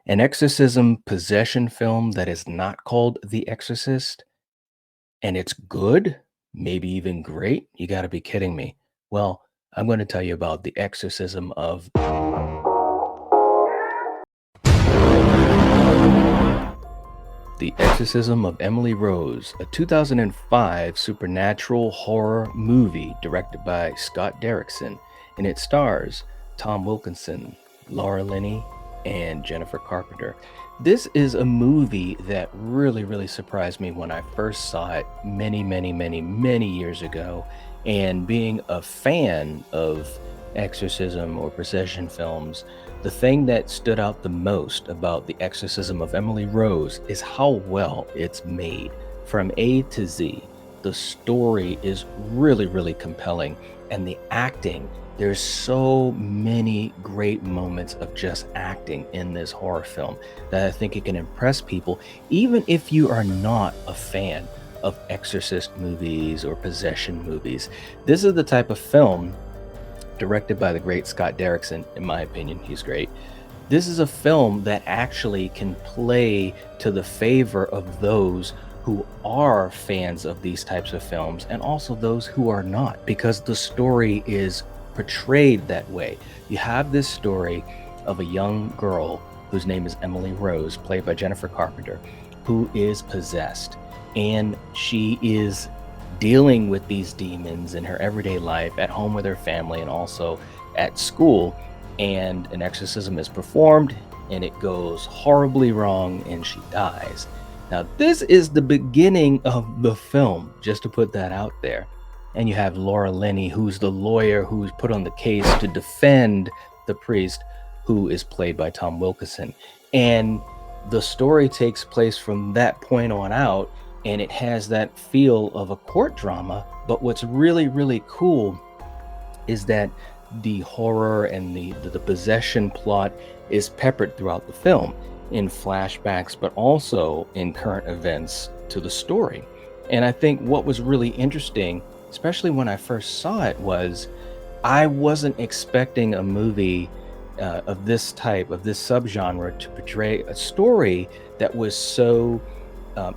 An exorcism possession film that is not called The Exorcist and it's good, maybe even great. You got to be kidding me. Well, I'm going to tell you about The Exorcism of The Exorcism of Emily Rose, a 2005 supernatural horror movie directed by Scott Derrickson, and it stars Tom Wilkinson, Laura Linney, and Jennifer Carpenter. This is a movie that really surprised me when I first saw it many years ago. And being a fan of exorcism or possession films, the thing that stood out the most about The Exorcism of Emily Rose is how well it's made. From A to Z, the story is really compelling, and the acting, there's so many great moments of just acting in this horror film that I think it can impress people, even if you are not a fan of exorcist movies or possession movies. This is the type of film directed by the great Scott Derrickson. In my opinion, he's great. This is a film that actually can play to the favor of those who are fans of these types of films and also those who are not, because the story is portrayed that way. You have this story of a young girl whose name is Emily Rose, played by Jennifer Carpenter, who is possessed, and she is dealing with these demons in her everyday life at home with her family and also at school. And an exorcism is performed and it goes horribly wrong and she dies. Now, this is the beginning of the film, just to put that out there. And you have Laura Linney, who's the lawyer who's put on the case to defend the priest, who is played by Tom Wilkinson. And the story takes place from that point on out, and it has that feel of a court drama. But what's really cool is that the horror and the possession plot is peppered throughout the film in flashbacks, but also in current events to the story. And I think what was really interesting, especially when I first saw it, was I wasn't expecting a movie of this type, of this subgenre, to portray a story that was so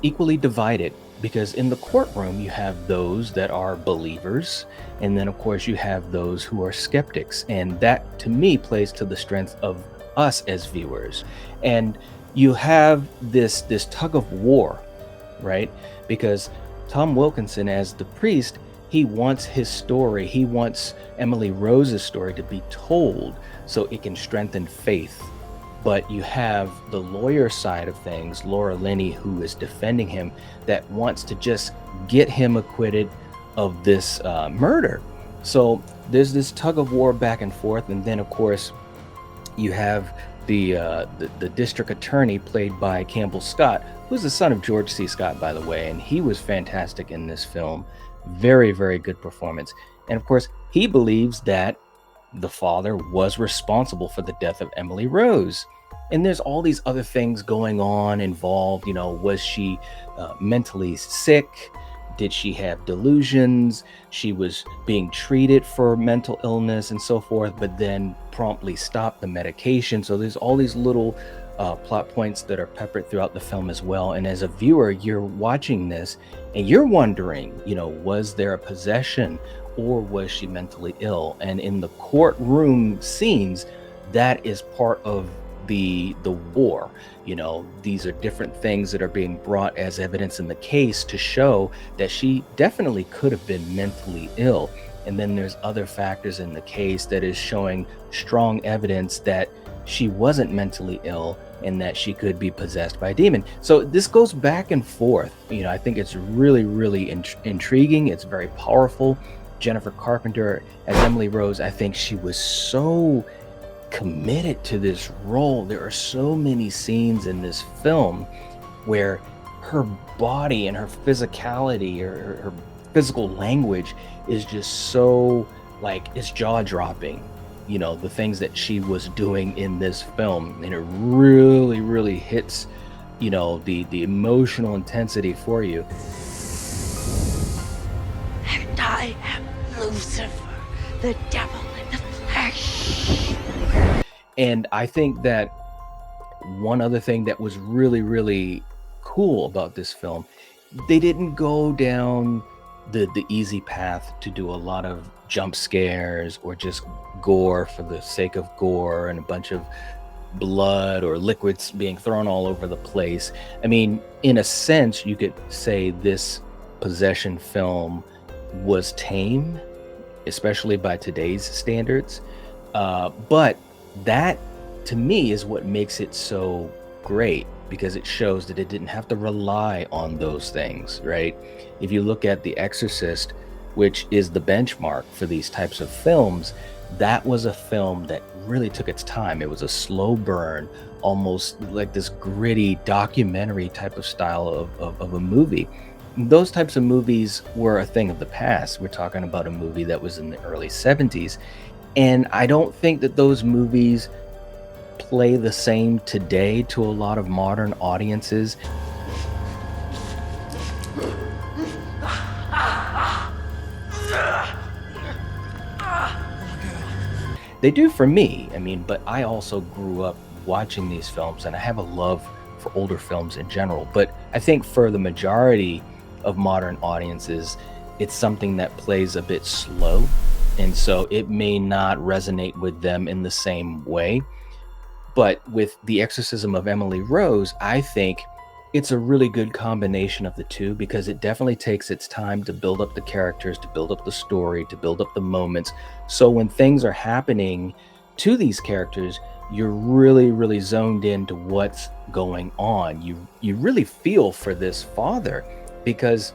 equally divided. Because in the courtroom, you have those that are believers, and then, of course, you have those who are skeptics. And that, to me, plays to the strength of us as viewers. And you have this tug of war, right? Because Tom Wilkinson, as the priest, he wants his story, he wants Emily Rose's story to be told so it can strengthen faith. But you have the lawyer side of things, Laura Linney, who is defending him, that wants to just get him acquitted of this murder. So there's this tug of war back and forth. And then, of course, you have the district attorney, played by Campbell Scott, who's the son of George C. Scott, by the way, and he was fantastic in this film. Very good performance. And of course, he believes that the father was responsible for the death of Emily Rose. And there's all these other things going on involved. Was she mentally sick? Did she have delusions? She was being treated for mental illness and so forth, but then promptly stopped the medication. So there's all these little plot points that are peppered throughout the film as well. And as a viewer, you're watching this and you're wondering, was there a possession or was she mentally ill? And in the courtroom scenes, that is part of the war. These are different things that are being brought as evidence in the case to show that she definitely could have been mentally ill. And then there's other factors in the case that is showing strong evidence that she wasn't mentally ill and that she could be possessed by a demon. So this goes back and forth. I think it's really intriguing. It's very powerful. Jennifer Carpenter as Emily Rose, I think she was so committed to this role. There are so many scenes in this film where her body and her physicality, or her physical language, is just so, like, it's jaw-dropping. The things that she was doing in this film, and it really hits, the emotional intensity for you. And I am Lucifer, the devil in the flesh. And I think that one other thing that was really, really cool about this film, they didn't go down the easy path to do a lot of jump scares or just gore for the sake of gore and a bunch of blood or liquids being thrown all over the place. I mean, in a sense, you could say this possession film was tame, especially by today's standards. But that, to me, is what makes it so great because it shows that it didn't have to rely on those things, right? If you look at The Exorcist, which is the benchmark for these types of films, that was a film that really took its time. It was a slow burn, almost like this gritty documentary type of style of a movie. Those types of movies were a thing of the past. We're talking about a movie that was in the early 70s. And I don't think that those movies play the same today to a lot of modern audiences. They do for me, I mean, but I also grew up watching these films and I have a love for older films in general. But I think for the majority of modern audiences, it's something that plays a bit slow. And so it may not resonate with them in the same way. But with The Exorcism of Emily Rose, I think it's a really good combination of the two because it definitely takes its time to build up the characters, to build up the story, to build up the moments. So when things are happening to these characters, you're really, really zoned into what's going on. You really feel for this father because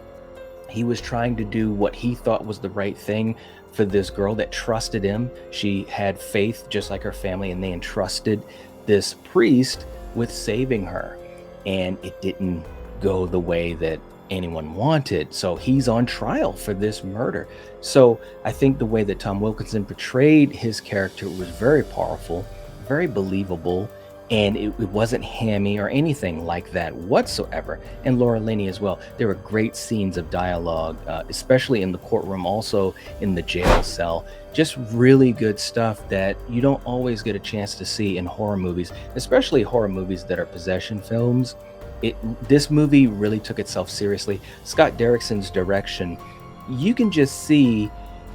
he was trying to do what he thought was the right thing for this girl that trusted him. She had faith just like her family, and they entrusted this priest with saving her. And it didn't go the way that anyone wanted. So he's on trial for this murder. So I think the way that Tom Wilkinson portrayed his character was very powerful, very believable, and it wasn't hammy or anything like that whatsoever. And Laura Linney as well. There were great scenes of dialogue, especially in the courtroom, also in the jail cell. Just really good stuff that you don't always get a chance to see in horror movies, especially horror movies that are possession films. This movie really took itself seriously. Scott Derrickson's direction, you can just see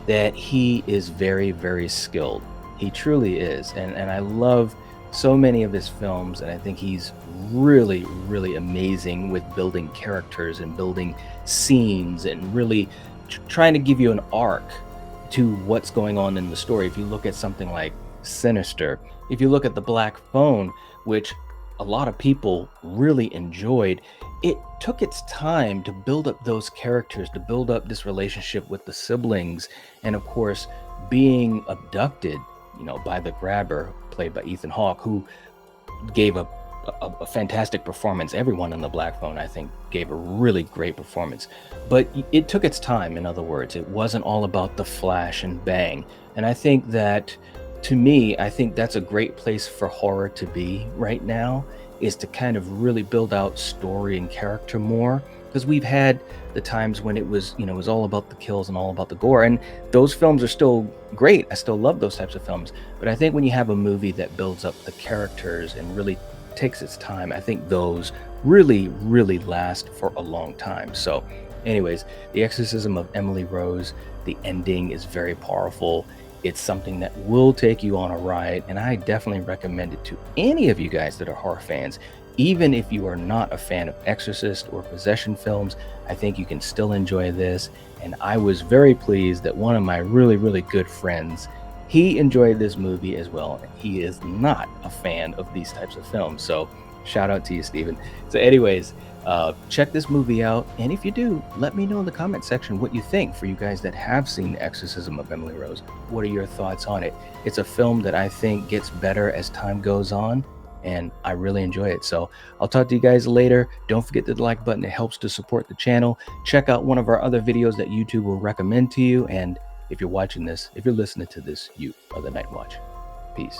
that he is very, very skilled. He truly is. And I love so many of his films, and I think he's really, really amazing with building characters and building scenes and really trying to give you an arc to what's going on in the story. If you look at something like Sinister, if you look at The Black Phone, which a lot of people really enjoyed, it took its time to build up those characters, to build up this relationship with the siblings, and of course, being abducted, by the grabber, played by Ethan Hawke, who gave a fantastic performance. Everyone in The Black Phone, I think, gave a really great performance. But it took its time, in other words. It wasn't all about the flash and bang. And I think that, to me, I think that's a great place for horror to be right now, is to kind of really build out story and character more. Because we've had the times when it was all about the kills and all about the gore. And those films are still great. I still love those types of films. But I think when you have a movie that builds up the characters and really takes its time, I think those really, really last for a long time. So anyways, The Exorcism of Emily Rose, the ending is very powerful. It's something that will take you on a ride, and I definitely recommend it to any of you guys that are horror fans. Even if you are not a fan of Exorcist or possession films, I think you can still enjoy this. And I was very pleased that one of my really, really good friends, he enjoyed this movie as well. And he is not a fan of these types of films. So shout out to you, Steven. So anyways, check this movie out. And if you do, let me know in the comment section what you think. For you guys that have seen The Exorcism of Emily Rose, what are your thoughts on it? It's a film that I think gets better as time goes on, and I really enjoy it. So I'll talk to you guys later. Don't forget the like button. It helps to support the channel. Check out one of our other videos that YouTube will recommend to you. And if you're watching this, if you're listening to this, you are the Night Watch. Peace.